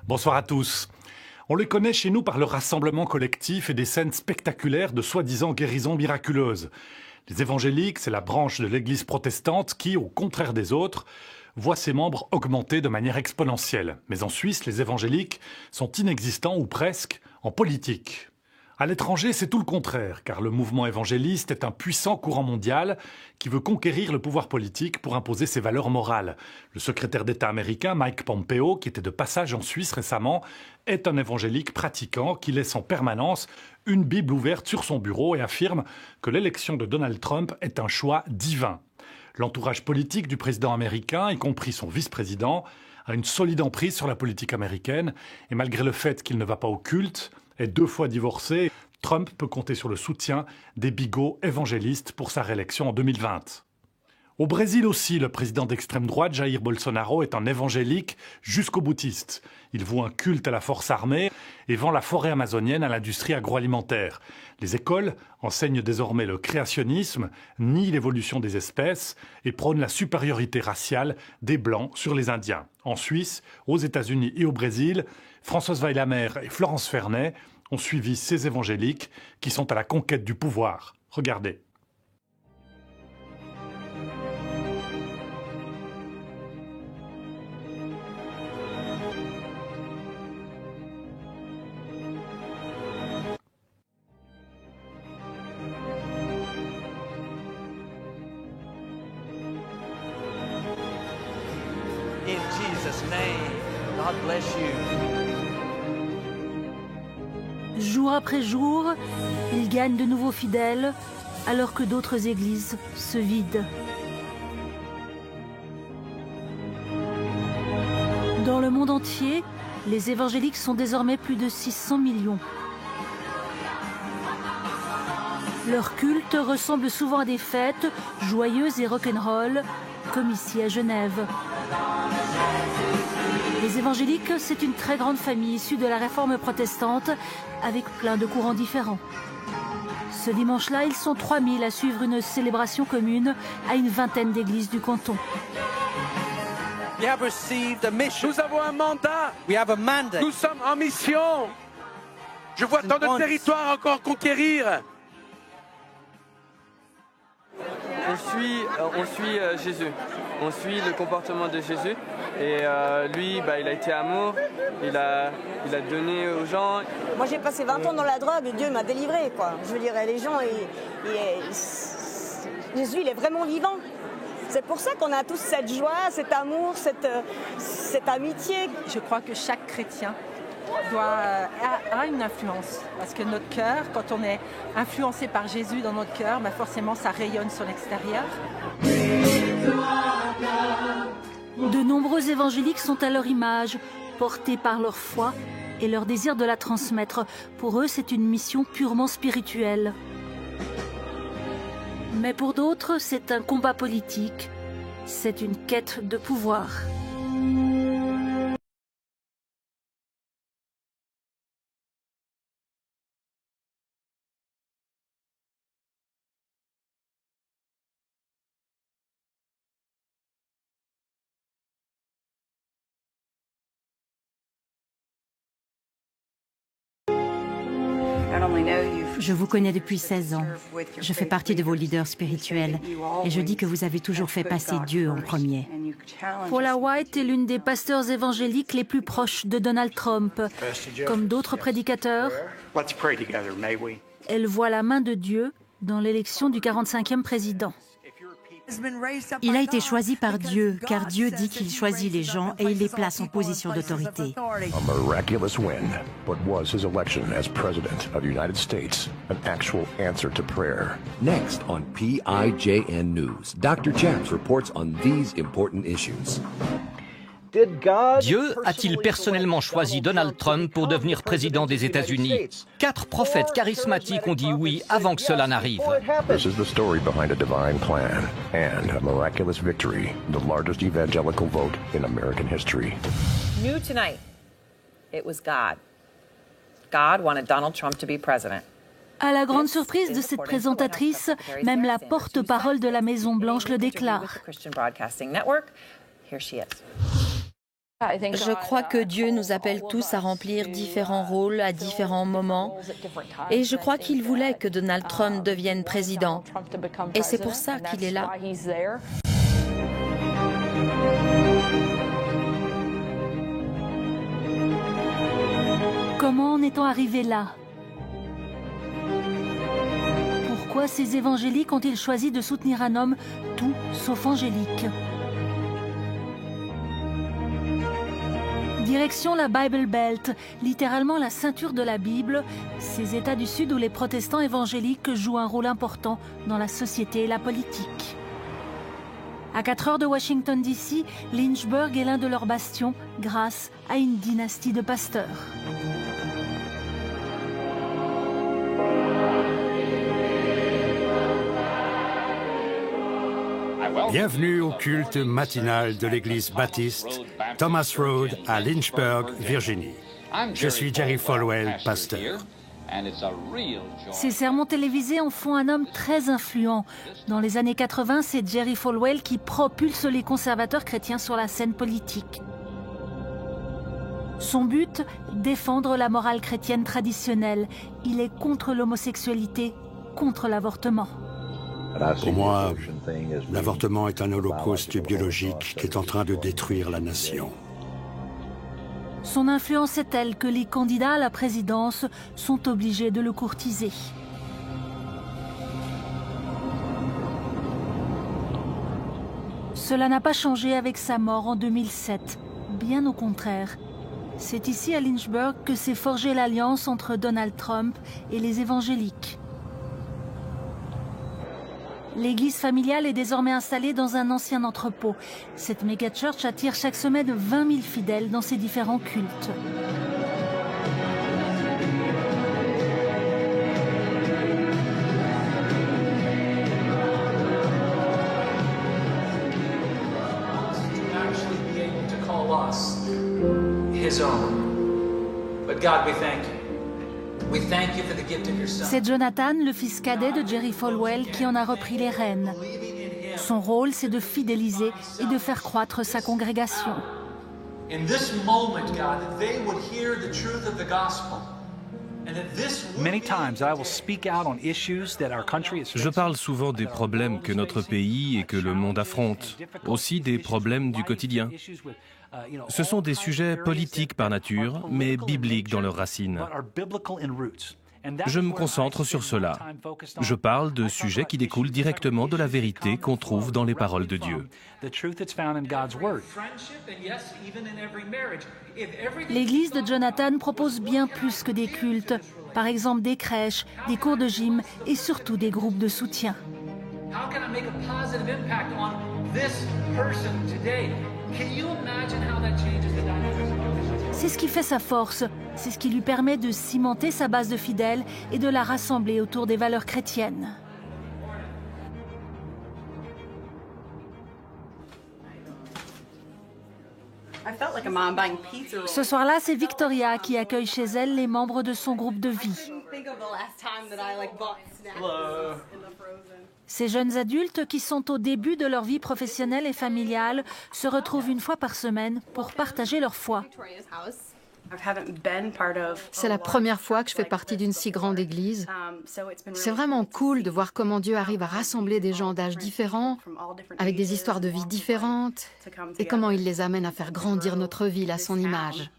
Bonsoir à tous. On les connaît chez nous par leur rassemblement collectif et des scènes spectaculaires de soi-disant guérisons miraculeuses. Les évangéliques, c'est la branche de l'église protestante qui, au contraire des autres, voit ses membres augmenter de manière exponentielle. Mais en Suisse, les évangéliques sont inexistants ou presque en politique. À l'étranger, c'est tout le contraire, car le mouvement évangéliste est un puissant courant mondial qui veut conquérir le pouvoir politique pour imposer ses valeurs morales. Le secrétaire d'État américain Mike Pompeo, qui était de passage en Suisse récemment, est un évangélique pratiquant qui laisse en permanence une Bible ouverte sur son bureau et affirme que l'élection de Donald Trump est un choix divin. L'entourage politique du président américain, y compris son vice-président, a une solide emprise sur la politique américaine et malgré le fait qu'il ne va pas au culte, est 2 fois divorcé, Trump peut compter sur le soutien des bigots évangélistes pour sa réélection en 2020. Au Brésil aussi, le président d'extrême droite, Jair Bolsonaro, est un évangélique jusqu'au boutiste. Il voue un culte à la force armée et vend la forêt amazonienne à l'industrie agroalimentaire. Les écoles enseignent désormais le créationnisme, nient l'évolution des espèces et prônent la supériorité raciale des Blancs sur les Indiens. En Suisse, aux États-Unis et au Brésil, Françoise Weillamer et Florence Fernet ont suivi ces évangéliques qui sont à la conquête du pouvoir. Regardez. In Jesus' name, God bless you. Jour après jour, il gagne de nouveaux fidèles, alors que d'autres églises se vident. Dans le monde entier, les évangéliques sont désormais plus de 600 millions. Leur culte ressemble souvent à des fêtes joyeuses et rock'n'roll, comme ici à Genève. Les évangéliques, c'est une très grande famille issue de la réforme protestante, avec plein de courants différents. Ce dimanche-là, ils sont 3000 à suivre une célébration commune à une vingtaine d'églises du canton. You have received a mission. Nous avons un mandat. We have a mandate. Nous sommes en mission. Je vois tant de territoires encore conquérir. On suit Jésus. On suit le comportement de Jésus. Et lui, il a été amour. Il a donné aux gens. Moi, j'ai passé 20 ans dans la drogue. Dieu m'a délivré, quoi. Je veux dire, les gens, Jésus, il est vraiment vivant. C'est pour ça qu'on a tous cette joie, cet amour, cette amitié. Je crois que chaque chrétien a une influence. Parce que notre cœur, quand on est influencé par Jésus dans notre cœur, forcément ça rayonne sur l'extérieur. De nombreux évangéliques sont à leur image, portés par leur foi et leur désir de la transmettre. Pour eux, c'est une mission purement spirituelle. Mais pour d'autres, c'est un combat politique. C'est une quête de pouvoir. Je vous connais depuis 16 ans. Je fais partie de vos leaders spirituels et je dis que vous avez toujours fait passer Dieu en premier. Paula White est l'une des pasteurs évangéliques les plus proches de Donald Trump. Comme d'autres prédicateurs, elle voit la main de Dieu dans l'élection du 45e président. Il a été choisi par Dieu, car Dieu dit qu'il choisit les gens et il les place en position d'autorité. A miraculous win, but was his election as President of the United States an actual answer to prayer? Next on PIJN News, Dr. Chaps reports on these important issues. Dieu a-t-il personnellement choisi Donald Trump pour devenir président des États-Unis? 4 prophètes charismatiques ont dit oui avant que cela n'arrive. This is the story behind a divine plan and a miraculous victory, the largest evangelical vote in American history. New tonight, it was God. God wanted Donald Trump to be president. À la grande surprise de cette présentatrice, même la porte-parole de la Maison-Blanche le déclare. Je crois que Dieu nous appelle tous à remplir différents rôles à différents moments. Et je crois qu'il voulait que Donald Trump devienne président. Et c'est pour ça qu'il est là. Comment en est-on arrivé là? Pourquoi ces évangéliques ont-ils choisi de soutenir un homme tout sauf angélique? Direction la Bible Belt, littéralement la ceinture de la Bible, ces États du Sud où les protestants évangéliques jouent un rôle important dans la société et la politique. À 4 heures de Washington DC, Lynchburg est l'un de leurs bastions grâce à une dynastie de pasteurs. Bienvenue au culte matinal de l'église baptiste Thomas Road à Lynchburg, Virginie. Je suis Jerry Falwell, pasteur. Ces sermons télévisés en font un homme très influent. Dans les années 80, c'est Jerry Falwell qui propulse les conservateurs chrétiens sur la scène politique. Son but, défendre la morale chrétienne traditionnelle. Il est contre l'homosexualité, contre l'avortement. Pour moi, l'avortement est un holocauste biologique qui est en train de détruire la nation. Son influence est telle que les candidats à la présidence sont obligés de le courtiser. Cela n'a pas changé avec sa mort en 2007, bien au contraire. C'est ici à Lynchburg que s'est forgée l'alliance entre Donald Trump et les évangéliques. L'église familiale est désormais installée dans un ancien entrepôt. Cette méga-church attire chaque semaine 20 000 fidèles dans ses différents cultes. C'est Jonathan, le fils cadet de Jerry Falwell, qui en a repris les rênes. Son rôle, c'est de fidéliser et de faire croître sa congrégation. Je parle souvent des problèmes que notre pays et que le monde affrontent, aussi des problèmes du quotidien. Ce sont des sujets politiques par nature, mais bibliques dans leurs racines. Je me concentre sur cela. Je parle de sujets qui découlent directement de la vérité qu'on trouve dans les paroles de Dieu. L'église de Jonathan propose bien plus que des cultes. Par exemple des crèches, des cours de gym et surtout des groupes de soutien. C'est ce qui fait sa force, c'est ce qui lui permet de cimenter sa base de fidèles et de la rassembler autour des valeurs chrétiennes. Ce soir-là, c'est Victoria qui accueille chez elle les membres de son groupe de vie. Ces jeunes adultes qui sont au début de leur vie professionnelle et familiale se retrouvent une fois par semaine pour partager leur foi. C'est la première fois que je fais partie d'une si grande église. C'est vraiment cool de voir comment Dieu arrive à rassembler des gens d'âges différents, avec des histoires de vie différentes, et comment il les amène à faire grandir notre ville à son image.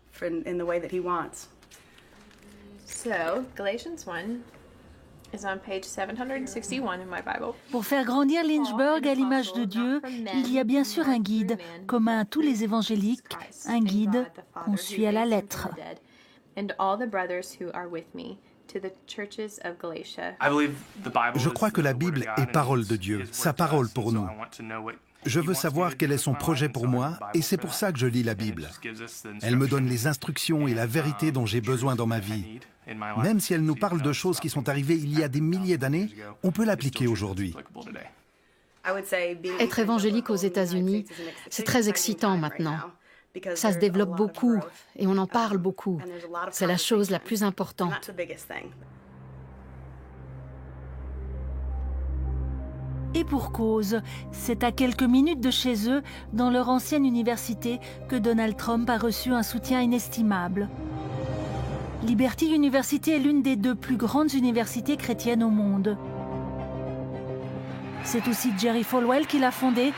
Galatians 1 is on page 761 in my Bible. Pour faire grandir Lynchburg à l'image de Dieu, il y a bien sûr un guide, commun à tous les évangéliques, un guide qu'on suit à la lettre. Je crois que la Bible est parole de Dieu, sa parole pour nous. Je veux savoir quel est son projet pour moi et c'est pour ça que je lis la Bible. Elle me donne les instructions et la vérité dont j'ai besoin dans ma vie. Même si elle nous parle de choses qui sont arrivées il y a des milliers d'années, on peut l'appliquer aujourd'hui. Être évangélique aux États-Unis, c'est très excitant maintenant. Ça se développe beaucoup et on en parle beaucoup. C'est la chose la plus importante. Et pour cause, c'est à quelques minutes de chez eux, dans leur ancienne université, que Donald Trump a reçu un soutien inestimable. Liberty University est l'une des 2 plus grandes universités chrétiennes au monde. C'est aussi Jerry Falwell qui l'a fondée.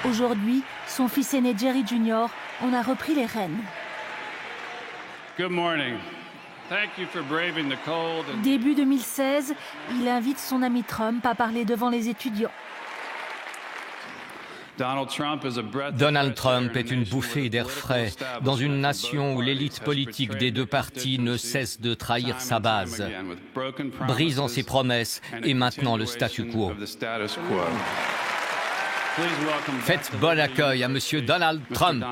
Aujourd'hui, son fils aîné Jerry Jr. en a repris les rênes. Good morning. Thank you for braving the cold. Début 2016, il invite son ami Trump à parler devant les étudiants. Donald Trump est une bouffée d'air frais dans une nation où l'élite politique des 2 partis ne cesse de trahir sa base, brisant ses promesses et maintenant le statu quo. Faites bon accueil à Monsieur Donald Trump.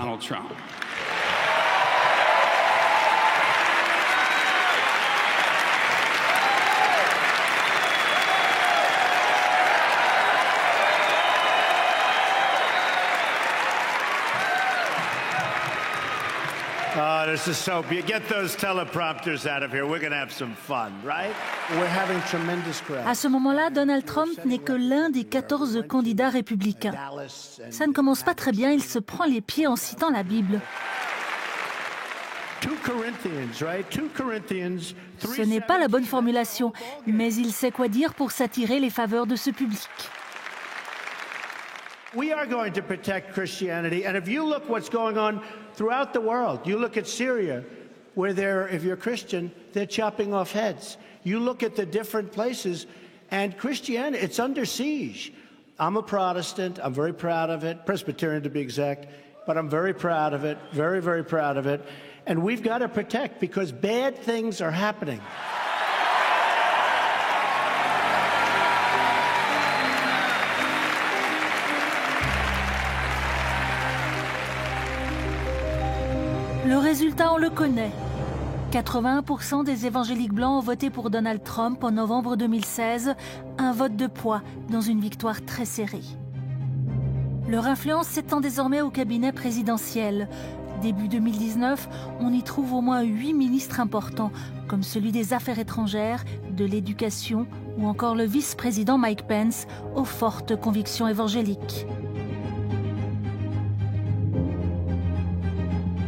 Oh, this is so beautiful. Get those teleprompters out of here. We're going to have some fun, right? We're having tremendous crowds. À ce moment-là, Donald Trump n'est que l'un des 14 candidats républicains. Ça ne commence pas très bien, il se prend les pieds en citant la Bible. Ce n'est pas la bonne formulation, mais il sait quoi dire pour s'attirer les faveurs de ce public. We are going to protect Christianity, and if you look what's going on throughout the world, you look at Syria, where if you're Christian, they're chopping off heads. You look at the different places, and Christianity, it's under siege. I'm a Protestant, I'm very proud of it, Presbyterian to be exact, but I'm very proud of it, very, very proud of it, and we've got to protect because bad things are happening. Le résultat, on le connaît. 81% des évangéliques blancs ont voté pour Donald Trump en novembre 2016, un vote de poids dans une victoire très serrée. Leur influence s'étend désormais au cabinet présidentiel. Début 2019, on y trouve au moins 8 ministres importants, comme celui des Affaires étrangères, de l'Éducation ou encore le vice-président Mike Pence, aux fortes convictions évangéliques.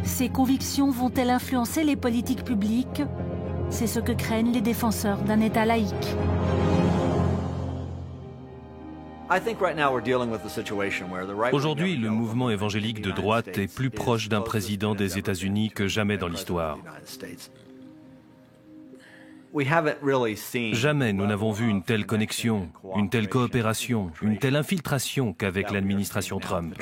Ces convictions vont-elles influencer les politiques publiques? C'est ce que craignent les défenseurs d'un État laïque. Aujourd'hui, le mouvement évangélique de droite est plus proche d'un président des États-Unis que jamais dans l'histoire. Jamais nous n'avons vu une telle connexion, une telle coopération, une telle infiltration qu'avec l'administration Trump.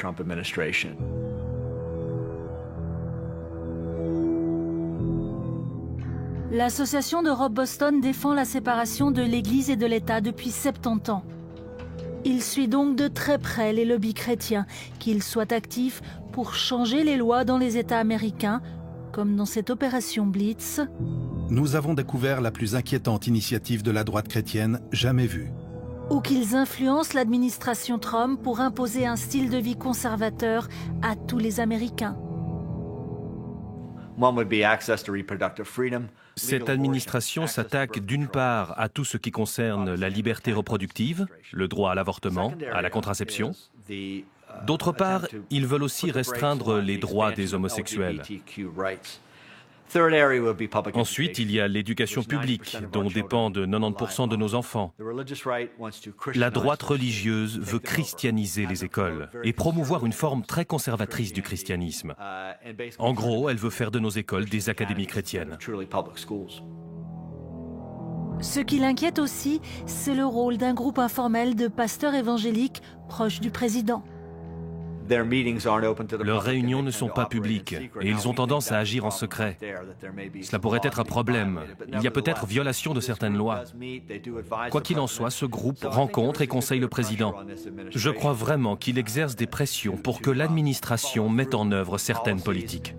L'association d'Europe Boston défend la séparation de l'Église et de l'État depuis 70 ans. Il suit donc de très près les lobbies chrétiens, qu'ils soient actifs pour changer les lois dans les États américains, comme dans cette opération Blitz. Nous avons découvert la plus inquiétante initiative de la droite chrétienne jamais vue. Ou qu'ils influencent l'administration Trump pour imposer un style de vie conservateur à tous les Américains. Cette administration s'attaque d'une part à tout ce qui concerne la liberté reproductive, le droit à l'avortement, à la contraception. D'autre part, ils veulent aussi restreindre les droits des homosexuels. Ensuite, il y a l'éducation publique, dont dépendent 90% de nos enfants. La droite religieuse veut christianiser les écoles et promouvoir une forme très conservatrice du christianisme. En gros, elle veut faire de nos écoles des académies chrétiennes. Ce qui l'inquiète aussi, c'est le rôle d'un groupe informel de pasteurs évangéliques proches du président. Leurs réunions ne sont pas publiques et ils ont tendance à agir en secret. Cela pourrait être un problème. Il y a peut-être violation de certaines lois. Quoi qu'il en soit, ce groupe rencontre et conseille le président. Je crois vraiment qu'il exerce des pressions pour que l'administration mette en œuvre certaines politiques.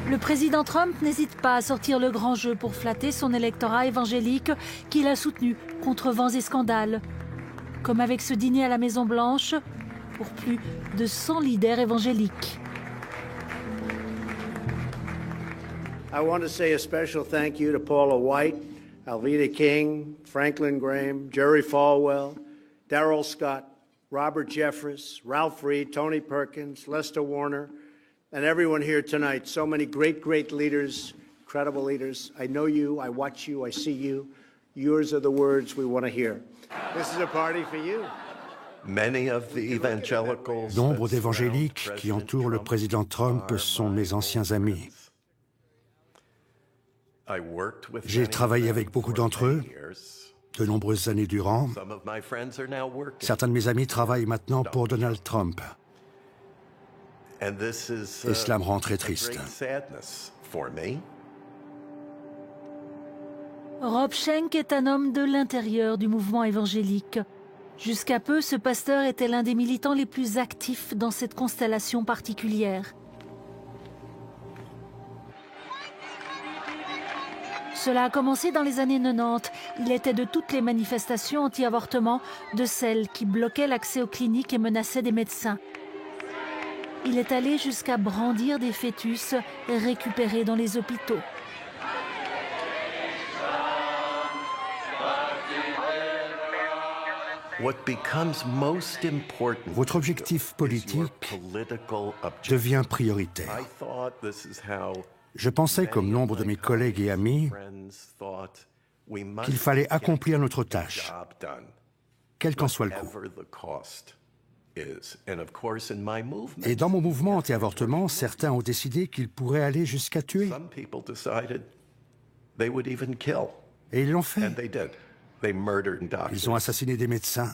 Le président Trump n'hésite pas à sortir le grand jeu pour flatter son électorat évangélique qu'il a soutenu contre vents et scandales. Comme avec ce dîner à la Maison-Blanche pour plus de 100 leaders évangéliques. I want to say a special thank you to Paula White, Alveda King, Franklin Graham, Jerry Falwell, Darrell Scott, Robert Jeffress, Ralph Reed, Tony Perkins, Lester Warner, and everyone here tonight. So many great leaders, incredible leaders. I know you, I watch you, I see you. Yours are the words we want to hear. This is a party for you. Nombre d'évangéliques qui entourent le président Trump sont mes anciens amis. J'ai travaillé avec beaucoup d'entre eux de nombreuses années durant. Certains de mes amis travaillent maintenant pour Donald Trump. Et cela me rend très triste. Rob Schenck est un homme de l'intérieur du mouvement évangélique. Jusqu'à peu, ce pasteur était l'un des militants les plus actifs dans cette constellation particulière. Cela a commencé dans les années 90. Il était de toutes les manifestations anti-avortement, de celles qui bloquaient l'accès aux cliniques et menaçaient des médecins. Il est allé jusqu'à brandir des fœtus récupérés dans les hôpitaux. Votre objectif politique devient prioritaire. Je pensais, comme nombre de mes collègues et amis, qu'il fallait accomplir notre tâche, quel qu'en soit le coût. Et dans mon mouvement anti-avortement, certains ont décidé qu'ils pourraient aller jusqu'à tuer. Et ils l'ont fait. Ils ont assassiné des médecins.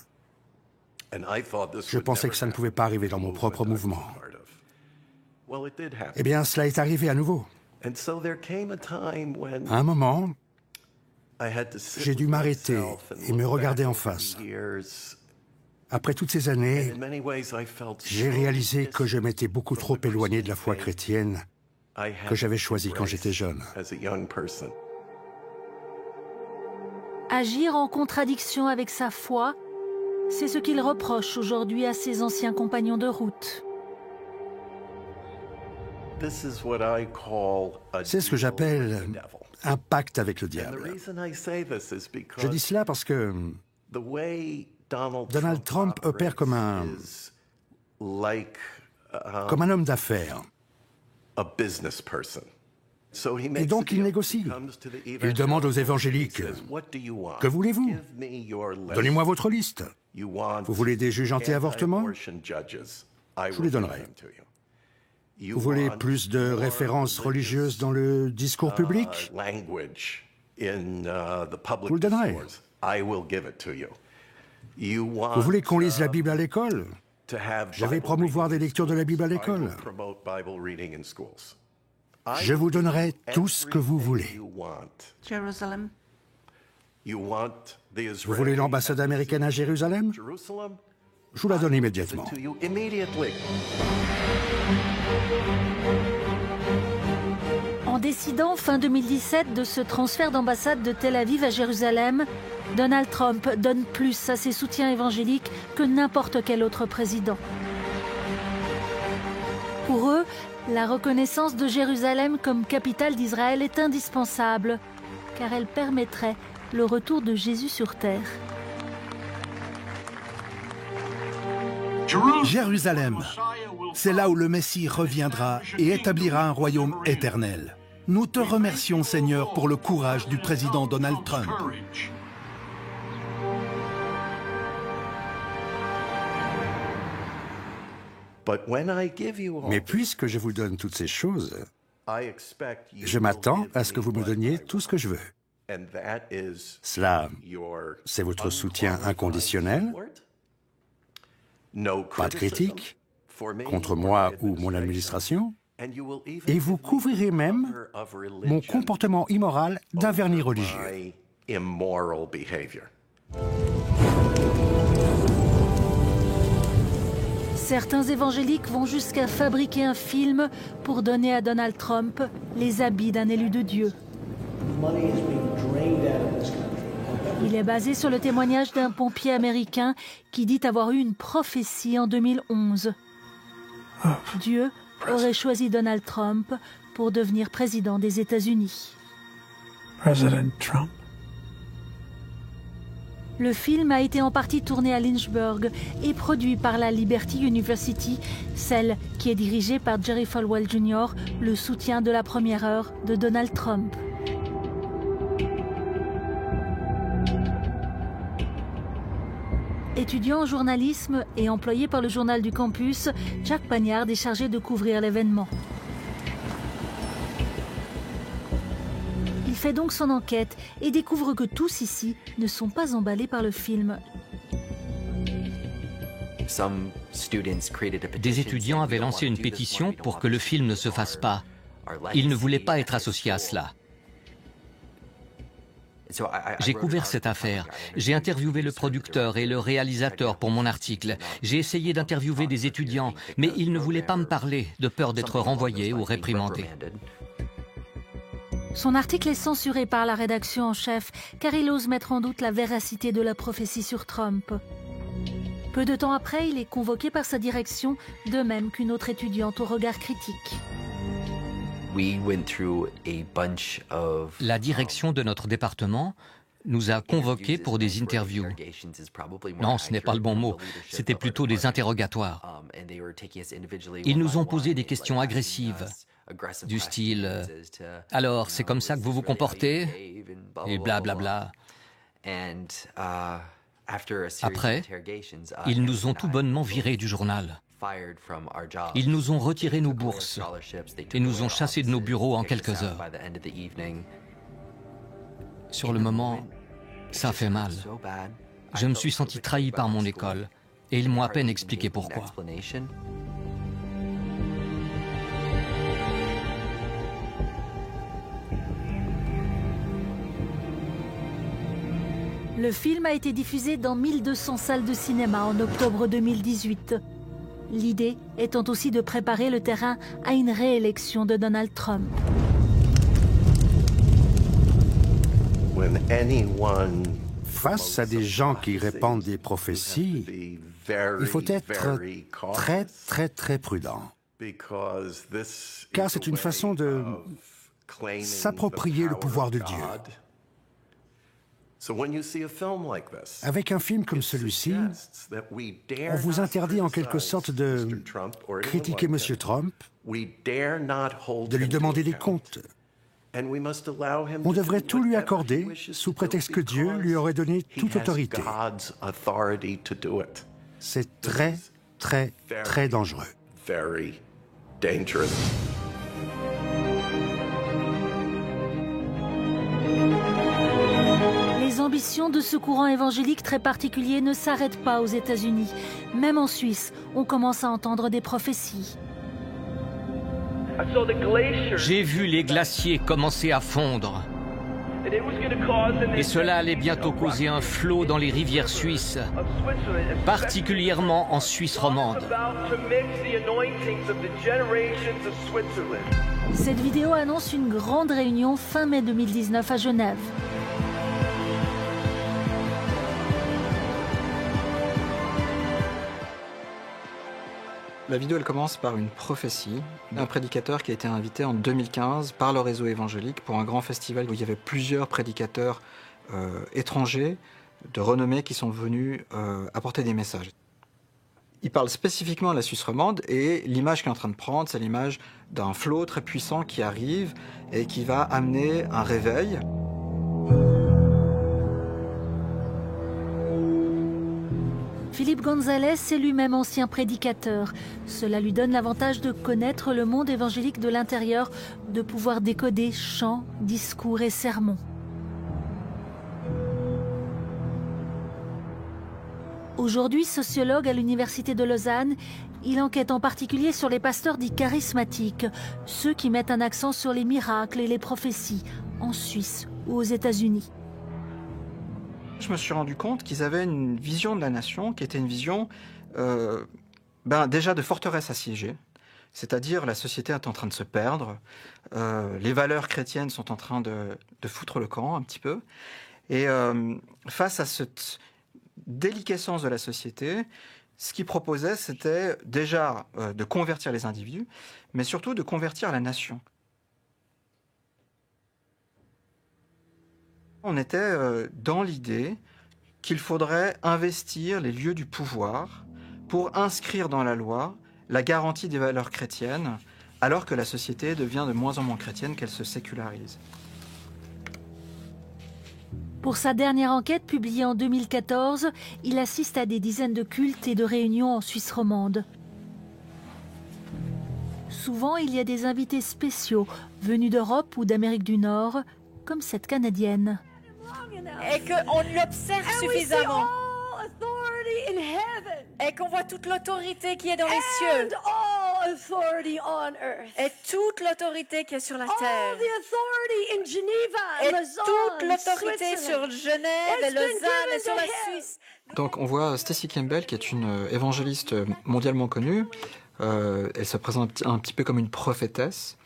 Je pensais que ça ne pouvait pas arriver dans mon propre mouvement. Eh bien, cela est arrivé à nouveau. À un moment, j'ai dû m'arrêter et me regarder en face. Après toutes ces années, j'ai réalisé que je m'étais beaucoup trop éloigné de la foi chrétienne que j'avais choisie quand j'étais jeune. Agir en contradiction avec sa foi, c'est ce qu'il reproche aujourd'hui à ses anciens compagnons de route. C'est ce que j'appelle un pacte avec le diable. Je dis cela parce que Donald Trump opère comme un homme d'affaires. Et donc il négocie. Il demande aux évangéliques, « Que voulez-vous? Donnez-moi votre liste. Vous voulez des juges anti-avortement? Je vous les donnerai. Vous voulez plus de références religieuses dans le discours public? Je vous le donnerai. Vous voulez qu'on lise la Bible à l'école? Je vais promouvoir des lectures de la Bible à l'école. Je vous donnerai tout ce que vous voulez. Vous voulez l'ambassade américaine à Jérusalem? Je vous la donne immédiatement. En décidant fin 2017 de ce transfert d'ambassade de Tel Aviv à Jérusalem, Donald Trump donne plus à ses soutiens évangéliques que n'importe quel autre président. Pour eux, la reconnaissance de Jérusalem comme capitale d'Israël est indispensable, car elle permettrait le retour de Jésus sur terre. Jérusalem, c'est là où le Messie reviendra et établira un royaume éternel. Nous te remercions, Seigneur, pour le courage du président Donald Trump. Mais puisque je vous donne toutes ces choses, je m'attends à ce que vous me donniez tout ce que je veux. Cela, c'est votre soutien inconditionnel, pas de critique contre moi ou mon administration, et vous couvrirez même mon comportement immoral d'un vernis religieux. Certains évangéliques vont jusqu'à fabriquer un film pour donner à Donald Trump les habits d'un élu de Dieu. Il est basé sur le témoignage d'un pompier américain qui dit avoir eu une prophétie en 2011. Dieu aurait choisi Donald Trump pour devenir président des États-Unis. President Trump. Le film a été en partie tourné à Lynchburg et produit par la Liberty University, celle qui est dirigée par Jerry Falwell Jr., le soutien de la première heure de Donald Trump. Étudiant en journalisme et employé par le journal du campus, Jack Pagnard est chargé de couvrir l'événement. Il fait donc son enquête et découvre que tous ici ne sont pas emballés par le film. Des étudiants avaient lancé une pétition pour que le film ne se fasse pas. Ils ne voulaient pas être associés à cela. J'ai couvert cette affaire. J'ai interviewé le producteur et le réalisateur pour mon article. J'ai essayé d'interviewer des étudiants, mais ils ne voulaient pas me parler, de peur d'être renvoyés ou réprimandés. Son article est censuré par la rédaction en chef, car il ose mettre en doute la véracité de la prophétie sur Trump. Peu de temps après, il est convoqué par sa direction, de même qu'une autre étudiante au regard critique. La direction de notre département nous a convoqués pour des interviews. Non, ce n'est pas le bon mot, c'était plutôt des interrogatoires. Ils nous ont posé des questions agressives, du style « Alors, c'est comme ça que vous vous comportez ?» et blablabla. Après, ils nous ont tout bonnement virés du journal. Ils nous ont retiré nos bourses et nous ont chassés de nos bureaux en quelques heures. Sur le moment, ça fait mal. Je me suis senti trahi par mon école et ils m'ont à peine expliqué pourquoi. Le film a été diffusé dans 1200 salles de cinéma en octobre 2018. L'idée étant aussi de préparer le terrain à une réélection de Donald Trump. Face à des gens qui répandent des prophéties, il faut être très prudent. Car c'est une façon de s'approprier le pouvoir de Dieu. Avec un film comme celui-ci, on vous interdit en quelque sorte de critiquer M. Trump, de lui demander des comptes. On devrait tout lui accorder sous prétexte que Dieu lui aurait donné toute autorité. C'est très dangereux. Les ambitions de ce courant évangélique très particulier ne s'arrêtent pas aux États-Unis. Même en Suisse, on commence à entendre des prophéties. J'ai vu les glaciers commencer à fondre. Et cela allait bientôt causer un flot dans les rivières suisses, particulièrement en Suisse romande. Cette vidéo annonce une grande réunion fin mai 2019 à Genève. La vidéo, elle commence par une prophétie d'un prédicateur qui a été invité en 2015 par le réseau évangélique pour un grand festival où il y avait plusieurs prédicateurs étrangers de renommée qui sont venus apporter des messages. Il parle spécifiquement à la Suisse romande et l'image qu'il est en train de prendre, c'est l'image d'un flot très puissant qui arrive et qui va amener un réveil. Philippe Gonzalez est lui-même ancien prédicateur. Cela lui donne l'avantage de connaître le monde évangélique de l'intérieur, de pouvoir décoder chants, discours et sermons. Aujourd'hui sociologue à l'Université de Lausanne, il enquête en particulier sur les pasteurs dits charismatiques, ceux qui mettent un accent sur les miracles et les prophéties, en Suisse ou aux États-Unis. Je me suis rendu compte qu'ils avaient une vision de la nation qui était une vision déjà de forteresse assiégée. C'est-à-dire la société est en train de se perdre, les valeurs chrétiennes sont en train de foutre le camp un petit peu. Et face à cette déliquescence de la société, ce qu'ils proposaient, c'était déjà de convertir les individus, mais surtout de convertir la nation. On était dans l'idée qu'il faudrait investir les lieux du pouvoir pour inscrire dans la loi la garantie des valeurs chrétiennes, alors que la société devient de moins en moins chrétienne, qu'elle se sécularise. Pour sa dernière enquête publiée en 2014, il assiste à des dizaines de cultes et de réunions en Suisse romande. Souvent, il y a des invités spéciaux venus d'Europe ou d'Amérique du Nord, comme cette Canadienne. Et qu'on l'observe suffisamment. Et qu'on voit toute l'autorité qui est dans les cieux. Et toute l'autorité qui est sur la terre. Et toute l'autorité sur Genève et Lausanne et sur la Suisse. Donc on voit Stacy Campbell, qui est une évangéliste mondialement connue. Elle se présente un petit peu comme une prophétesse.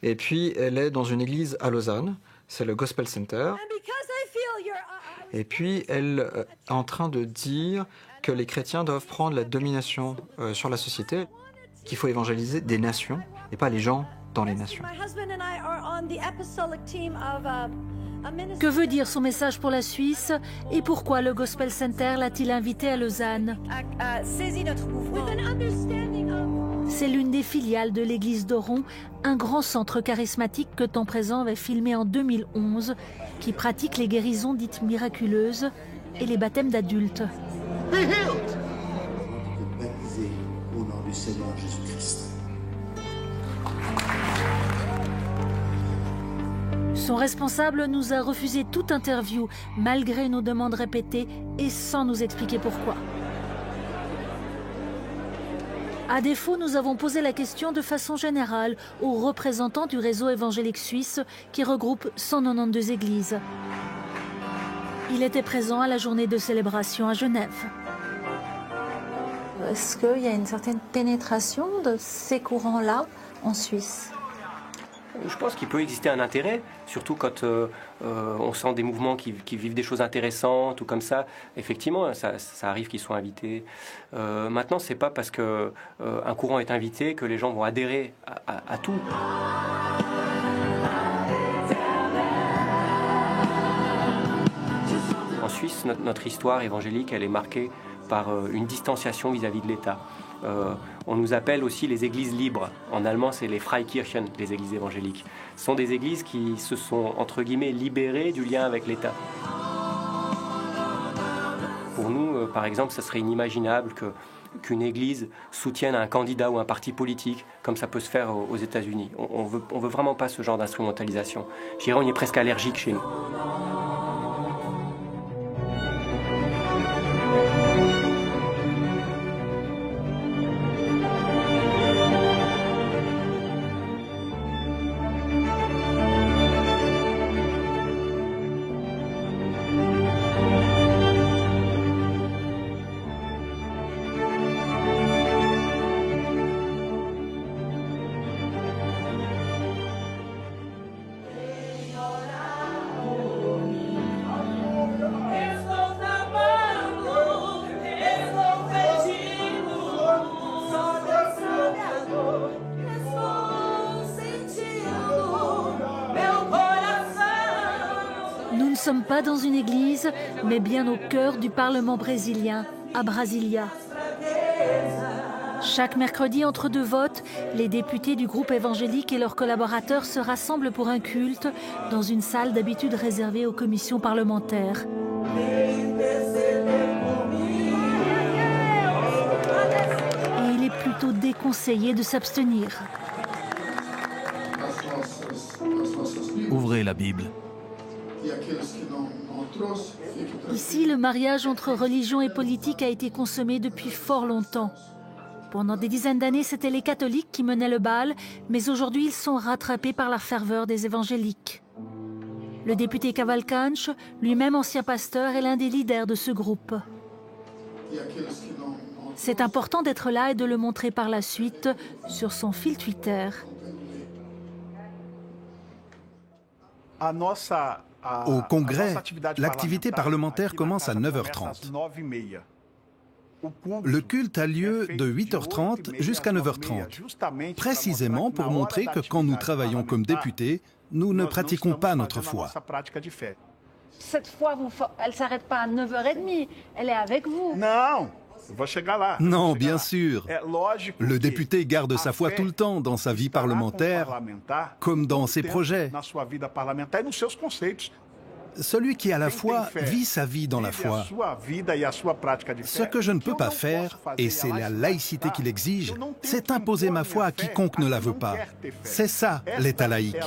Et puis elle est dans une église à Lausanne. C'est le Gospel Center. Et puis elle est en train de dire que les chrétiens doivent prendre la domination sur la société, qu'il faut évangéliser des nations et pas les gens dans les nations. Que veut dire son message pour la Suisse et pourquoi le Gospel Center l'a-t-il invité à Lausanne? Saisis notre mouvement. C'est l'une des filiales de l'église d'Oron, un grand centre charismatique que Temps Présent avait filmé en 2011, qui pratique les guérisons dites miraculeuses et les baptêmes d'adultes. Baptisé au nom du Seigneur Jésus-Christ. Son responsable nous a refusé toute interview, malgré nos demandes répétées et sans nous expliquer pourquoi. À défaut, nous avons posé la question de façon générale aux représentants du réseau évangélique suisse qui regroupe 192 églises. Il était présent à la journée de célébration à Genève. Est-ce qu'il y a une certaine pénétration de ces courants-là en Suisse ? Je pense qu'il peut exister un intérêt, surtout quand on sent des mouvements qui vivent des choses intéressantes ou comme ça. Effectivement, ça arrive qu'ils soient invités. Maintenant, c'est pas parce que un courant est invité que les gens vont adhérer à tout. En Suisse, notre histoire évangélique, elle est marquée par une distanciation vis-à-vis de l'État. On nous appelle aussi les églises libres. En allemand, c'est les Freikirchen, les églises évangéliques. Ce sont des églises qui se sont, entre guillemets, libérées du lien avec l'État. Pour nous, par exemple, ce serait inimaginable qu'une église soutienne un candidat ou un parti politique, comme ça peut se faire aux États-Unis. On veut vraiment pas ce genre d'instrumentalisation. Je dirais, on y est presque allergique chez nous. Nous ne sommes pas dans une église, mais bien au cœur du Parlement brésilien, à Brasilia. Chaque mercredi, entre deux votes, les députés du groupe évangélique et leurs collaborateurs se rassemblent pour un culte dans une salle d'habitude réservée aux commissions parlementaires. Et il est plutôt déconseillé de s'abstenir. Ouvrez la Bible. Ici, le mariage entre religion et politique a été consommé depuis fort longtemps. Pendant des dizaines d'années, c'étaient les catholiques qui menaient le bal, mais aujourd'hui, ils sont rattrapés par la ferveur des évangéliques. Le député Cavalcanti, lui-même ancien pasteur, est l'un des leaders de ce groupe. C'est important d'être là et de le montrer par la suite sur son fil Twitter. Au Congrès, l'activité parlementaire commence à 9h30. Le culte a lieu de 8h30 jusqu'à 9h30, précisément pour montrer que quand nous travaillons comme députés, nous ne pratiquons pas notre foi. cette foi, elle ne s'arrête pas à 9h30, elle est avec vous. Non, bien sûr. Le député garde sa foi tout le temps dans sa vie parlementaire, comme dans ses projets. Celui qui a la foi vit sa vie dans la foi. Ce que je ne peux pas faire, et c'est la laïcité qui l'exige, c'est imposer ma foi à quiconque ne la veut pas. C'est ça, l'État laïque.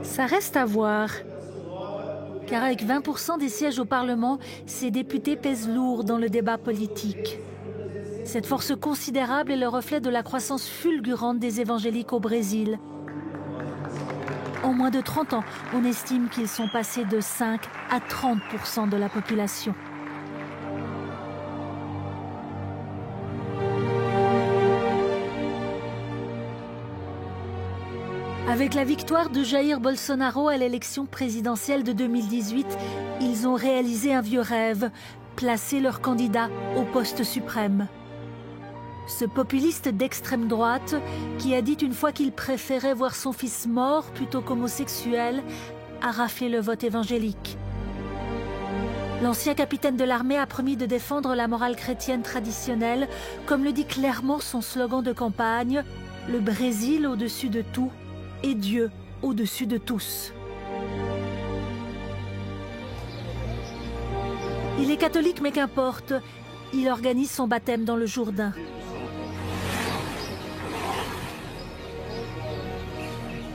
Ça reste à voir. Car avec 20% des sièges au Parlement, ces députés pèsent lourd dans le débat politique. Cette force considérable est le reflet de la croissance fulgurante des évangéliques au Brésil. En moins de 30 ans, on estime qu'ils sont passés de 5 à 30% de la population. Avec la victoire de Jair Bolsonaro à l'élection présidentielle de 2018, ils ont réalisé un vieux rêve, placer leur candidat au poste suprême. Ce populiste d'extrême droite, qui a dit une fois qu'il préférait voir son fils mort plutôt qu'homosexuel, a raflé le vote évangélique. L'ancien capitaine de l'armée a promis de défendre la morale chrétienne traditionnelle, comme le dit clairement son slogan de campagne, « Le Brésil au-dessus de tout ». Et Dieu au-dessus de tous. Il est catholique, mais qu'importe, il organise son baptême dans le Jourdain.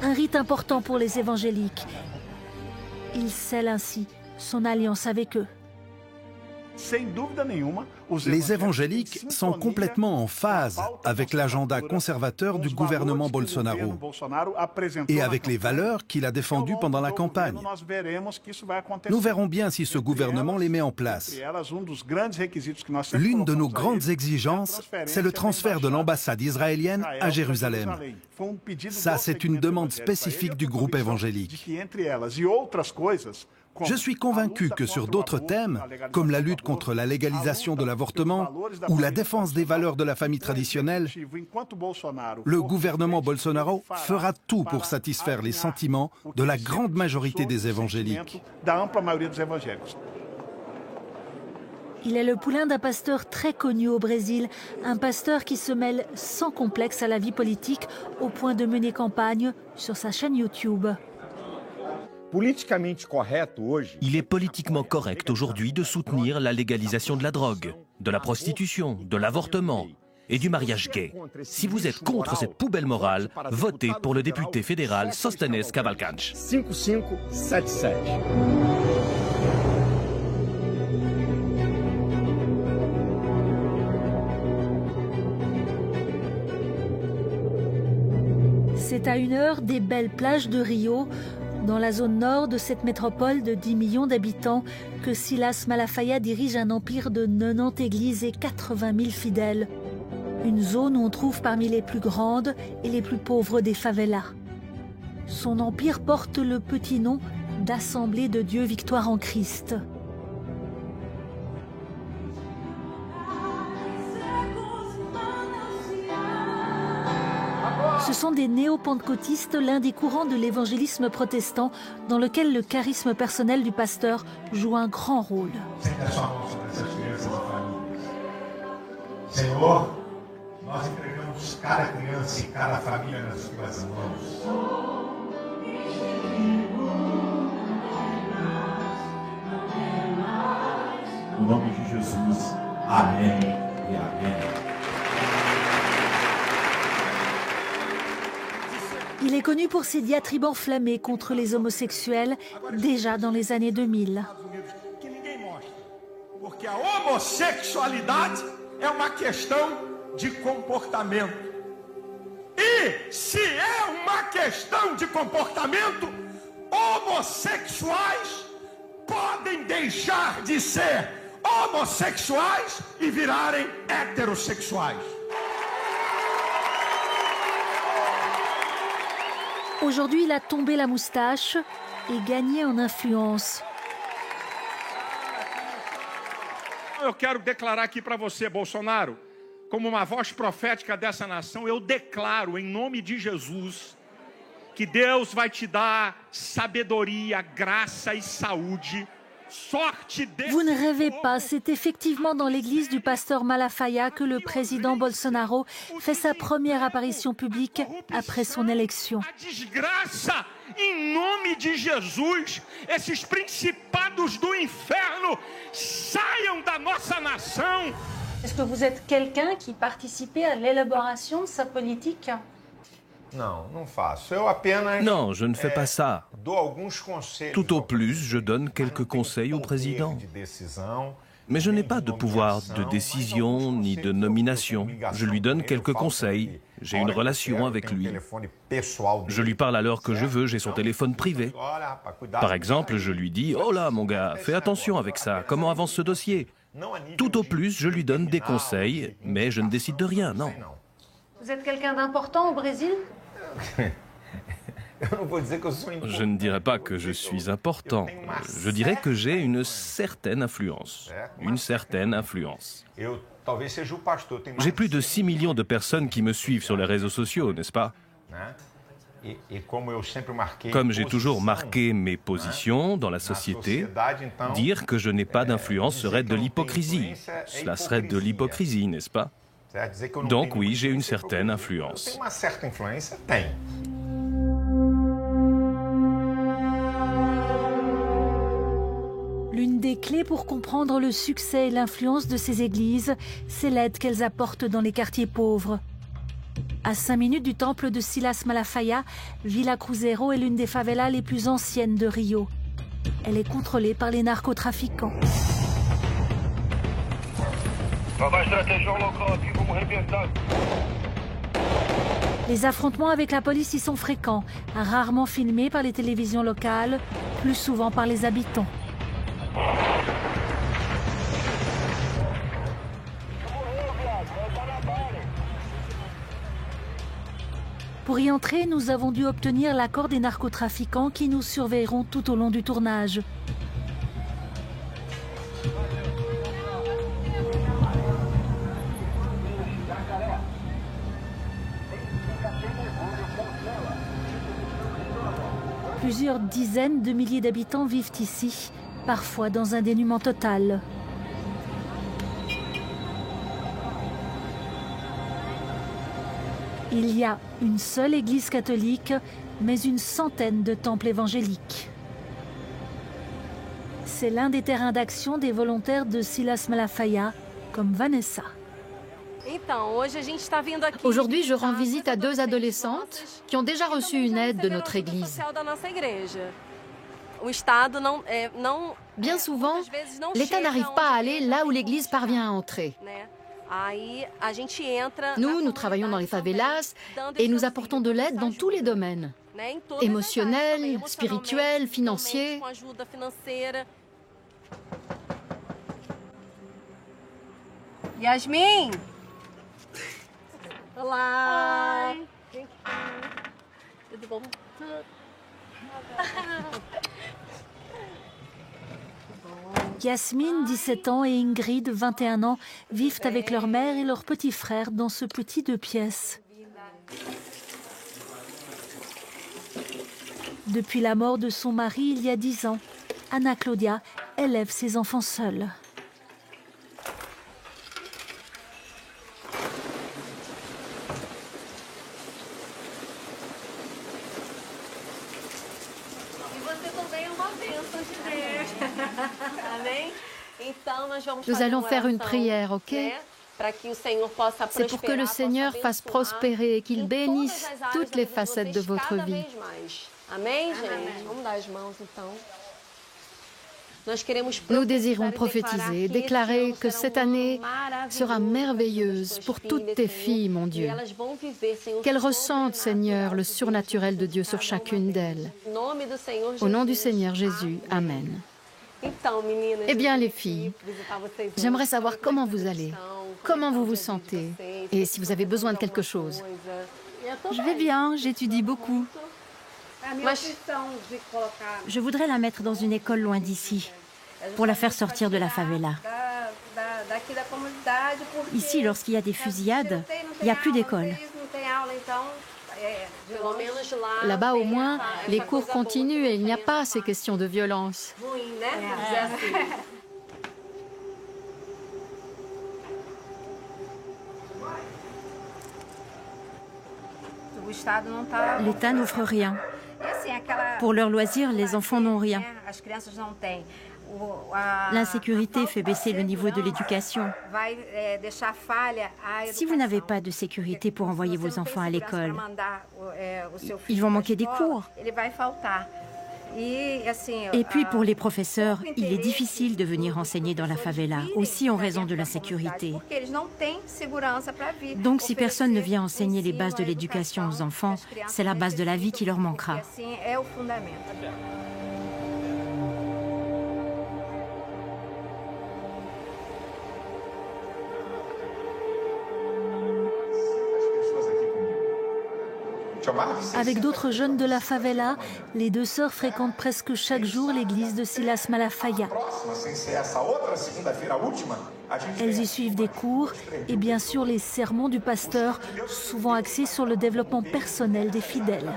Un rite important pour les évangéliques. Il scelle ainsi son alliance avec eux. Les évangéliques sont complètement en phase avec l'agenda conservateur du gouvernement Bolsonaro et avec les valeurs qu'il a défendues pendant la campagne. Nous verrons bien si ce gouvernement les met en place. L'une de nos grandes exigences, c'est le transfert de l'ambassade israélienne à Jérusalem. Ça, c'est une demande spécifique du groupe évangélique. Je suis convaincu que sur d'autres thèmes, comme la lutte contre la légalisation de l'avortement ou la défense des valeurs de la famille traditionnelle, le gouvernement Bolsonaro fera tout pour satisfaire les sentiments de la grande majorité des évangéliques. Il est le poulain d'un pasteur très connu au Brésil, un pasteur qui se mêle sans complexe à la vie politique au point de mener campagne sur sa chaîne YouTube. Il est politiquement correct aujourd'hui de soutenir la légalisation de la drogue, de la prostitution, de l'avortement et du mariage gay. Si vous êtes contre cette poubelle morale, votez pour le député fédéral Sostenes Cavalcanti. 5577. C'est à 1 heure des belles plages de Rio, dans la zone nord de cette métropole de 10 millions d'habitants, que Silas Malafaia dirige un empire de 90 églises et 80 000 fidèles. Une zone où on trouve parmi les plus grandes et les plus pauvres des favelas. Son empire porte le petit nom d'Assemblée de Dieu Victoire en Christ. Ce sont des néo-pentecôtistes, l'un des courants de l'évangélisme protestant, dans lequel le charisme personnel du pasteur joue un grand rôle. Senhor, nós entregamos cada criança e cada família nas tuas mãos. No nome de Jesus, amém e amém. Il est connu pour ses diatribes enflammées contre les homosexuels, déjà dans les années 2000. Porque a homossexualidade é uma questão de comportamento. E se é uma questão de comportamento, homossexuais podem deixar de ser homossexuais e virarem heterossexuais. Aujourd'hui, il a tombé la moustache et gagné en influence. Eu quero declarar aqui para você, Bolsonaro, como uma voz profética dessa nação, eu declaro em nome de Jesus que Deus vai te dar sabedoria, graça e saúde. Vous ne rêvez pas, c'est effectivement dans l'église du pasteur Malafaia que le président Bolsonaro fait sa première apparition publique après son élection. Em nome de Jesus, esses principados do inferno saiam da nossa nação. Est-ce que vous êtes quelqu'un qui participait à l'élaboration de sa politique? Non, je ne fais pas ça. Tout au plus, je donne quelques conseils au président. Mais je n'ai pas de pouvoir de décision ni de nomination. Je lui donne quelques conseils. J'ai une relation avec lui. Je lui parle à l'heure que je veux, j'ai son téléphone privé. Par exemple, je lui dis « Oh là, mon gars, fais attention avec ça. Comment avance ce dossier ?» Tout au plus, je lui donne des conseils, mais je ne décide de rien, non. Vous êtes quelqu'un d'important au Brésil? Je ne dirais pas que je suis important. Je dirais que j'ai une certaine influence. Une certaine influence. J'ai plus de 6 millions de personnes qui me suivent sur les réseaux sociaux, n'est-ce pas? Comme j'ai toujours marqué mes positions dans la société, dire que je n'ai pas d'influence serait de l'hypocrisie. Cela serait de l'hypocrisie, n'est-ce pas? Donc oui, j'ai une certaine influence. L'une des clés pour comprendre le succès et l'influence de ces églises, c'est l'aide qu'elles apportent dans les quartiers pauvres. À 5 minutes du temple de Silas Malafaia, Villa Cruzeiro est l'une des favelas les plus anciennes de Rio. Elle est contrôlée par les narcotrafiquants. Les affrontements avec la police y sont fréquents, rarement filmés par les télévisions locales, plus souvent par les habitants. Pour y entrer, nous avons dû obtenir l'accord des narcotrafiquants qui nous surveilleront tout au long du tournage. Plusieurs dizaines de milliers d'habitants vivent ici, parfois dans un dénuement total. Il y a une seule église catholique, mais une centaine de temples évangéliques. C'est l'un des terrains d'action des volontaires de Silas Malafaia, comme Vanessa. Aujourd'hui, je rends visite à 2 adolescentes qui ont déjà reçu une aide de notre église. Bien souvent, l'État n'arrive pas à aller là où l'église parvient à entrer. Nous travaillons dans les favelas et nous apportons de l'aide dans tous les domaines. Émotionnel, spirituel, financier. Yasmin! Olá! Tudo bom? Yasmine, 17 ans, et Ingrid, 21 ans, vivent avec leur mère et leur petit frère dans ce petit 2 pièces. Depuis la mort de son mari il y a 10 ans, Anna Claudia élève ses enfants seule. Nous allons faire une prière, ok? C'est pour que le Seigneur fasse prospérer et qu'il bénisse toutes les facettes de votre vie. Nous désirons prophétiser, déclarer que cette année sera merveilleuse pour toutes tes filles, mon Dieu. Qu'elles ressentent, Seigneur, le surnaturel de Dieu sur chacune d'elles. Au nom du Seigneur Jésus, Amen. Eh bien, les filles, j'aimerais savoir comment vous allez, comment vous vous sentez et si vous avez besoin de quelque chose. Je vais bien, j'étudie beaucoup. Je voudrais la mettre dans une école loin d'ici, pour la faire sortir de la favela. Ici, lorsqu'il y a des fusillades, il n'y a plus d'école. Là-bas, au moins, les cours continuent et il n'y a pas ces questions de violence. L'État n'offre rien. Pour leurs loisirs, les enfants n'ont rien. L'insécurité fait baisser le niveau de l'éducation. Si vous n'avez pas de sécurité pour envoyer vos enfants à l'école, ils vont manquer des cours. Et puis pour les professeurs, il est difficile de venir enseigner dans la favela, aussi en raison de l'insécurité. Donc si personne ne vient enseigner les bases de l'éducation aux enfants, c'est la base de la vie qui leur manquera. Avec d'autres jeunes de la favela, les deux sœurs fréquentent presque chaque jour l'église de Silas Malafaia. Elles y suivent des cours et bien sûr les sermons du pasteur, souvent axés sur le développement personnel des fidèles.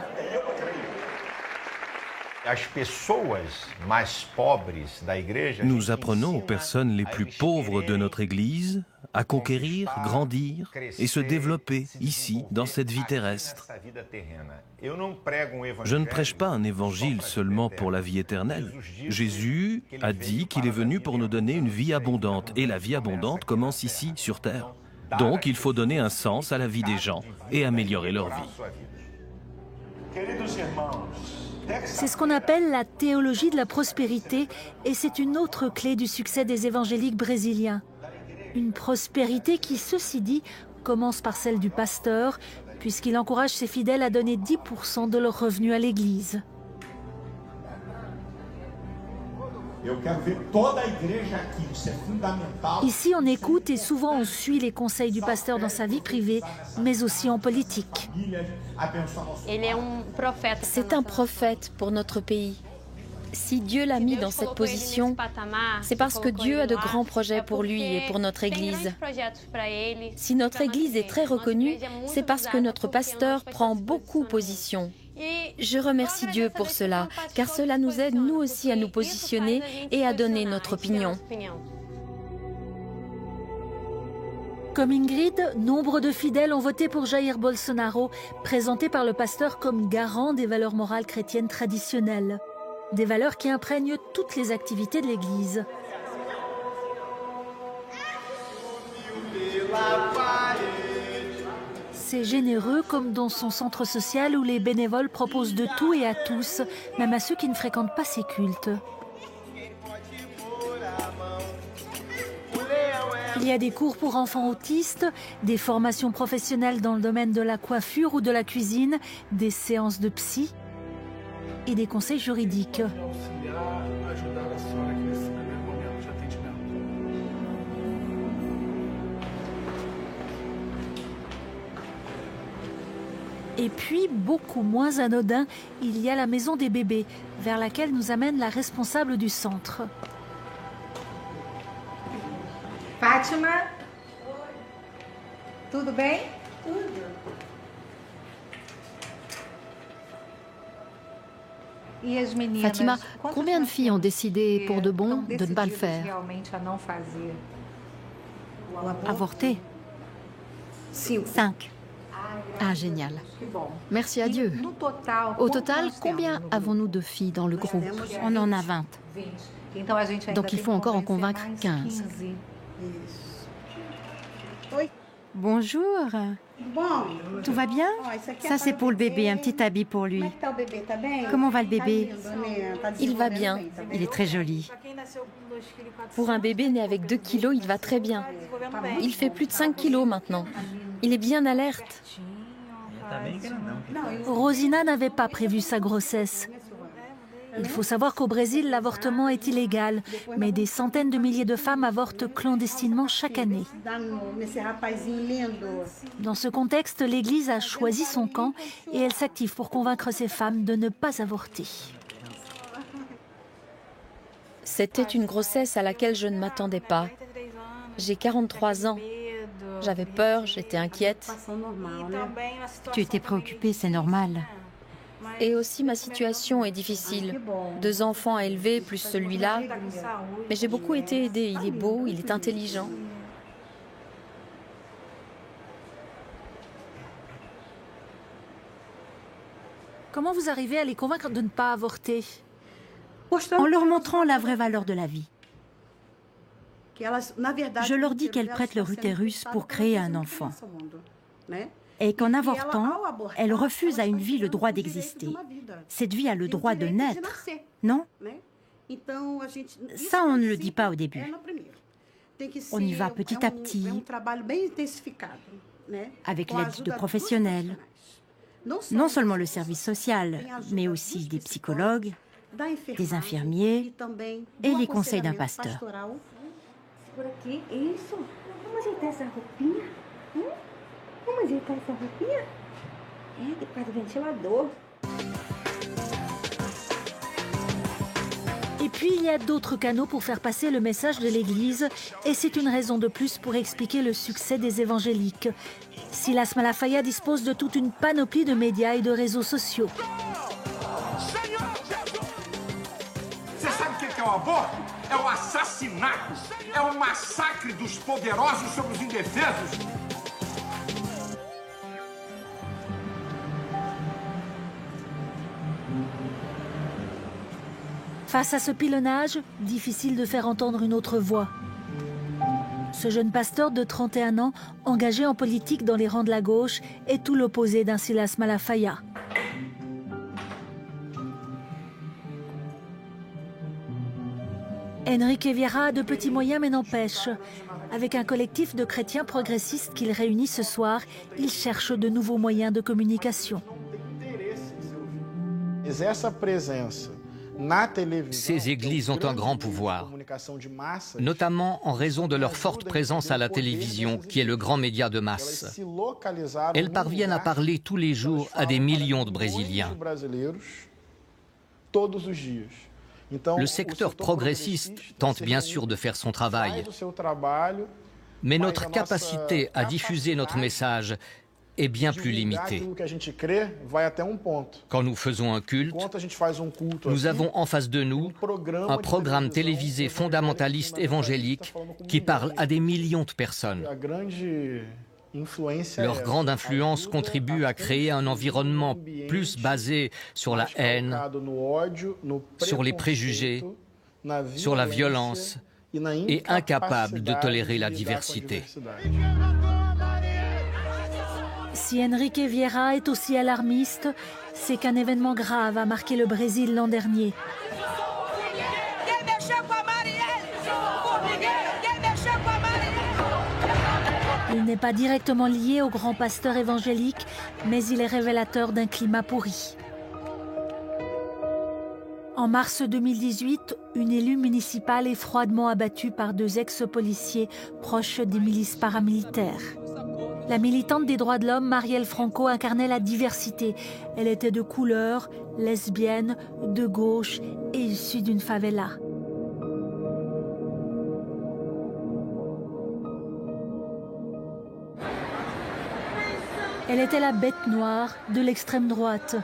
Nous apprenons aux personnes les plus pauvres de notre Église à conquérir, grandir et se développer ici, dans cette vie terrestre. Je ne prêche pas un évangile seulement pour la vie éternelle. Jésus a dit qu'il est venu pour nous donner une vie abondante, et la vie abondante commence ici, sur terre. Donc il faut donner un sens à la vie des gens et améliorer leur vie. C'est ce qu'on appelle la théologie de la prospérité et c'est une autre clé du succès des évangéliques brésiliens. Une prospérité qui, ceci dit, commence par celle du pasteur, puisqu'il encourage ses fidèles à donner 10% de leurs revenus à l'Église. Ici, on écoute et souvent on suit les conseils du pasteur dans sa vie privée, mais aussi en politique. C'est un prophète pour notre pays. Si Dieu l'a mis dans cette position, c'est parce que Dieu a de grands projets pour lui et pour notre Église. Si notre Église est très reconnue, c'est parce que notre pasteur prend beaucoup position. Je remercie Dieu pour cela, car cela nous aide nous aussi à nous positionner et à donner notre opinion. Comme Ingrid, nombre de fidèles ont voté pour Jair Bolsonaro, présenté par le pasteur comme garant des valeurs morales chrétiennes traditionnelles. Des valeurs qui imprègnent toutes les activités de l'Église. C'est généreux comme dans son centre social où les bénévoles proposent de tout et à tous, même à ceux qui ne fréquentent pas ces cultes. Il y a des cours pour enfants autistes, des formations professionnelles dans le domaine de la coiffure ou de la cuisine, des séances de psy et des conseils juridiques. Et puis, beaucoup moins anodin, il y a la maison des bébés, vers laquelle nous amène la responsable du centre. Fátima, tudo bem? Tudo. Fatima, combien de filles ont décidé pour de bon de ne pas le faire? Avorter. 5. Ah, génial. Merci à Dieu. Au total, combien avons-nous de filles dans le groupe? On en a 20. Donc il faut encore en convaincre 15. Bonjour. Tout va bien? Ça, c'est pour le bébé, un petit habit pour lui. Comment va le bébé? Il va bien. Il est très joli. Pour un bébé né avec 2 kilos, il va très bien. Il fait plus de 5 kilos maintenant. Il est bien alerte. Rosina n'avait pas prévu sa grossesse. Il faut savoir qu'au Brésil, l'avortement est illégal, mais des centaines de milliers de femmes avortent clandestinement chaque année. Dans ce contexte, l'Église a choisi son camp et elle s'active pour convaincre ces femmes de ne pas avorter. C'était une grossesse à laquelle je ne m'attendais pas. J'ai 43 ans. J'avais peur, j'étais inquiète. Tu étais préoccupée, c'est normal. Et aussi ma situation est difficile. 2 enfants à élever, plus celui-là. Mais j'ai beaucoup été aidée. Il est beau, il est intelligent. Comment vous arrivez à les convaincre de ne pas avorter? En leur montrant la vraie valeur de la vie. Je leur dis qu'elles prêtent leur utérus pour créer un enfant. Et qu'en avortant, elles refusent à une vie le droit d'exister. Cette vie a le droit de naître, non? Ça, on ne le dit pas au début. On y va petit à petit, avec l'aide de professionnels. Non seulement le service social, mais aussi des psychologues, des infirmiers et les conseils d'un pasteur. Et puis il y a d'autres canaux pour faire passer le message de l'Église, et c'est une raison de plus pour expliquer le succès des évangéliques. Silas Malafaia dispose de toute une panoplie de médias et de réseaux sociaux. Você sabe o que é o aborto? É o assassinato, é o massacre dos poderosos sobre os indefesos. Face à ce pilonnage, difficile de faire entendre une autre voix. Ce jeune pasteur de 31 ans, engagé en politique dans les rangs de la gauche, est tout l'opposé d'un Silas Malafaia. Enrique Vieira a de petits moyens mais n'empêche. Avec un collectif de chrétiens progressistes qu'il réunit ce soir, il cherche de nouveaux moyens de communication. Ces églises ont un grand pouvoir, notamment en raison de leur forte présence à la télévision, qui est le grand média de masse. Elles parviennent à parler tous les jours à des millions de Brésiliens. Le secteur progressiste tente bien sûr de faire son travail, mais notre capacité à diffuser notre message est bien plus limitée. Quand nous faisons un culte, nous avons en face de nous un programme télévisé fondamentaliste évangélique qui parle à des millions de personnes. Leur grande influence contribue à créer un environnement plus basé sur la haine, sur les préjugés, sur la violence et incapable de tolérer la diversité. Si Enrique Vieira est aussi alarmiste, c'est qu'un événement grave a marqué le Brésil l'an dernier. Il n'est pas directement lié au grand pasteur évangélique, mais il est révélateur d'un climat pourri. En mars 2018, une élue municipale est froidement abattue par 2 ex-policiers proches des milices paramilitaires. La militante des droits de l'homme, Marielle Franco, incarnait la diversité. Elle était de couleur, lesbienne, de gauche et issue d'une favela. Elle était la bête noire de l'extrême droite.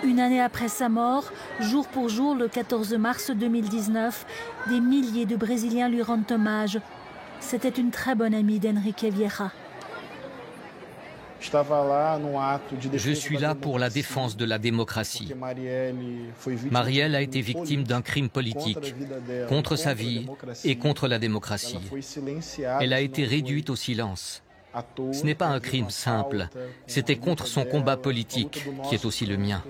Une année après sa mort, jour pour jour, le 14 mars 2019, des milliers de Brésiliens lui rendent hommage. C'était une très bonne amie d'Enrique Vieira. Je suis là pour la défense de la démocratie. Marielle a été victime d'un crime politique contre sa vie et contre la démocratie. Elle a été réduite au silence. Ce n'est pas un crime simple, c'était contre son combat politique, qui est aussi le mien.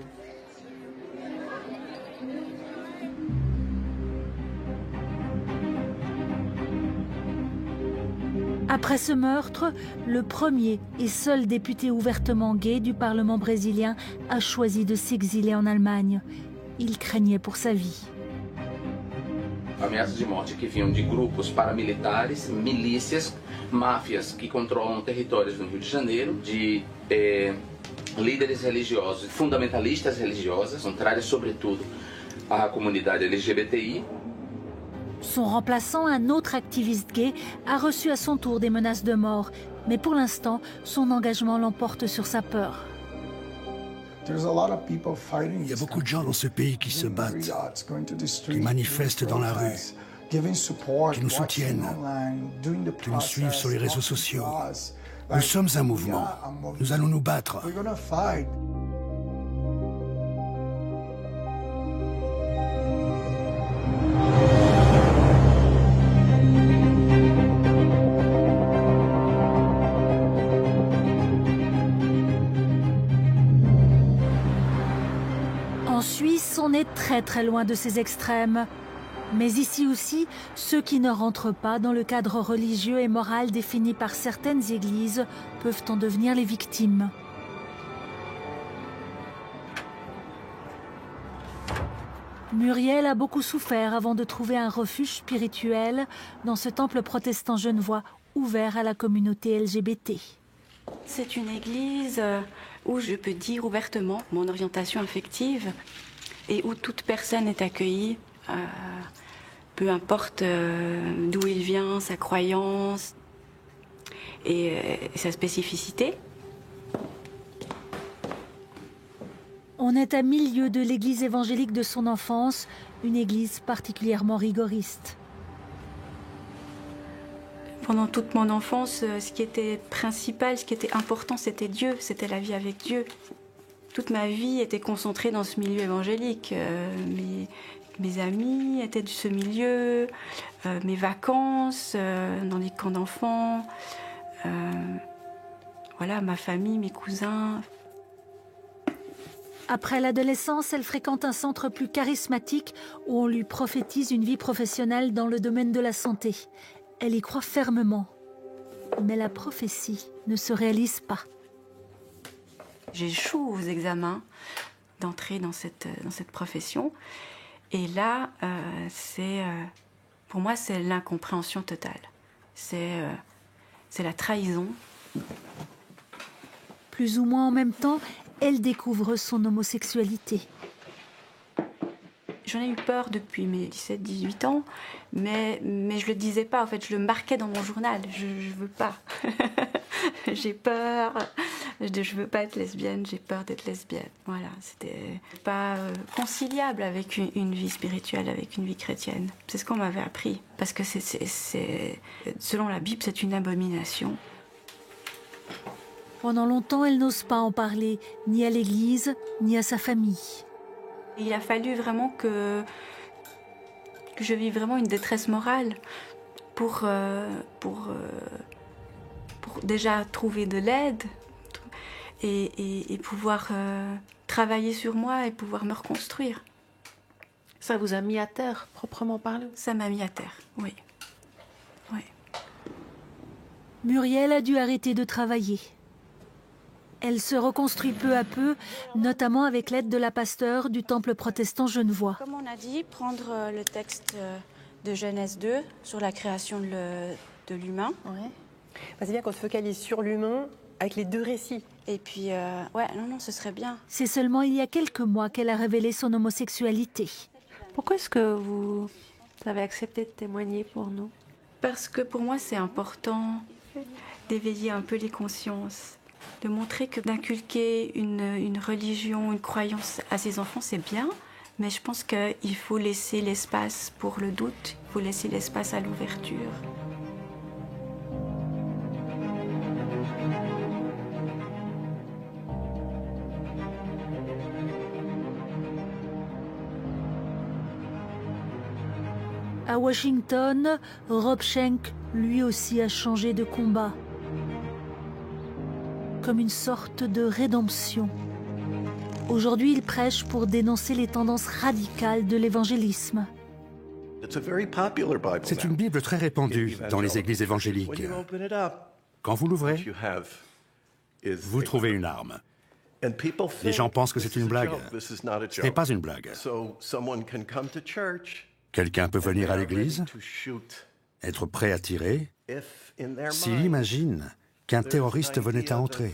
Après ce meurtre, le premier et seul député ouvertement gay du Parlement brésilien a choisi de s'exiler en Allemagne. Il craignait pour sa vie. Ameaças de morte que vinham de grupos paramilitares, milícias, máfias que controlam territórios no Rio de Janeiro, de líderes religiosos, fundamentalistas religiosas, contrárias sobretudo à comunidade LGBTI. Son remplaçant, un autre activiste gay, a reçu à son tour des menaces de mort. Mais pour l'instant, son engagement l'emporte sur sa peur. Il y a beaucoup de gens dans ce pays qui se battent, qui manifestent dans la rue, qui nous soutiennent, qui nous suivent sur les réseaux sociaux. Nous sommes un mouvement. Nous allons nous battre. En Suisse, on est très très loin de ces extrêmes. Mais ici aussi, ceux qui ne rentrent pas dans le cadre religieux et moral défini par certaines églises peuvent en devenir les victimes. Muriel a beaucoup souffert avant de trouver un refuge spirituel dans ce temple protestant genevois ouvert à la communauté LGBT. C'est une église où je peux dire ouvertement mon orientation affective et où toute personne est accueillie, peu importe d'où il vient, sa croyance et sa spécificité. On est à milieu de l'église évangélique de son enfance, une église particulièrement rigoriste. Pendant toute mon enfance, ce qui était principal, ce qui était important, c'était Dieu, c'était la vie avec Dieu. Toute ma vie était concentrée dans ce milieu évangélique. Mes amis étaient de ce milieu, mes vacances dans les camps d'enfants, voilà, ma famille, mes cousins. Après l'adolescence, elle fréquente un centre plus charismatique où on lui prophétise une vie professionnelle dans le domaine de la santé. Elle y croit fermement. Mais la prophétie ne se réalise pas. J'échoue aux examens d'entrée dans cette profession. Et là, pour moi, c'est l'incompréhension totale. C'est la trahison. Plus ou moins en même temps, elle découvre son homosexualité. J'en ai eu peur depuis mes 17-18 ans, mais je le disais pas, en fait, je le marquais dans mon journal. Je veux pas. J'ai peur. Je veux pas être lesbienne, j'ai peur d'être lesbienne. Voilà, c'était pas conciliable avec une vie spirituelle, avec une vie chrétienne. C'est ce qu'on m'avait appris. Parce que selon la Bible, c'est une abomination. Pendant longtemps, elle n'ose pas en parler, ni à l'église, ni à sa famille. Il a fallu vraiment que je vive vraiment une détresse morale pour déjà trouver de l'aide et pouvoir travailler sur moi et pouvoir me reconstruire. Ça vous a mis à terre, proprement parlé? Ça m'a mis à terre, oui. Oui. Muriel a dû arrêter de travailler. Elle se reconstruit peu à peu, notamment avec l'aide de la pasteure du temple protestant genevois. Comme on a dit, prendre le texte de Genèse 2 sur la création de l'humain. Ouais. C'est bien qu'on se focalise sur l'humain avec les deux récits. Et puis, non, ce serait bien. C'est seulement il y a quelques mois qu'elle a révélé son homosexualité. Pourquoi est-ce que vous avez accepté de témoigner pour nous? Parce que pour moi, c'est important d'éveiller un peu les consciences. De montrer que d'inculquer une religion, une croyance à ses enfants, c'est bien, mais je pense qu'il faut laisser l'espace pour le doute, il faut laisser l'espace à l'ouverture. À Washington, Rob Schenck, lui aussi, a changé de combat. Comme une sorte de rédemption. Aujourd'hui, il prêche pour dénoncer les tendances radicales de l'évangélisme. C'est une Bible très répandue dans les églises évangéliques. Quand vous l'ouvrez, vous trouvez une arme. Les gens pensent que c'est une blague. Ce n'est pas une blague. Quelqu'un peut venir à l'église, être prêt à tirer, s'il imagine qu'un terroriste venait à entrer.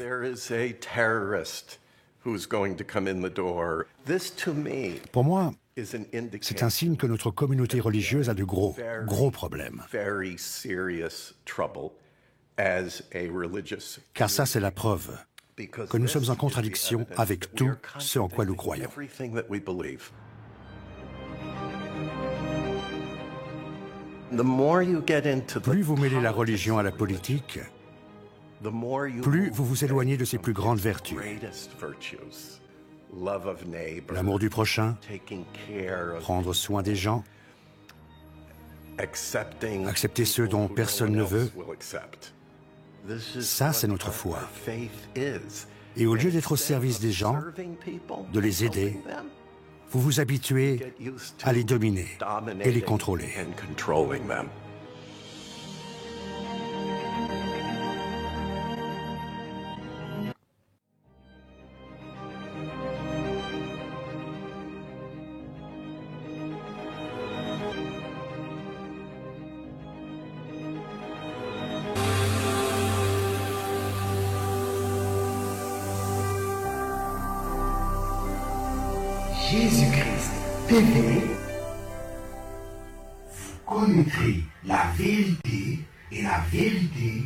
Pour moi, C'est un signe que notre communauté religieuse a de gros problèmes. Car ça, c'est la preuve que nous sommes en contradiction avec tout ce en quoi nous croyons. Plus vous mêlez la religion à la politique, plus vous vous éloignez de ses plus grandes vertus. L'amour du prochain, prendre soin des gens, accepter ceux dont personne ne veut. Ça, c'est notre foi. Et au lieu d'être au service des gens, de les aider, vous vous habituez à les dominer et les contrôler. Jésus-Christ TV, vous connaîtrez la vérité et la vérité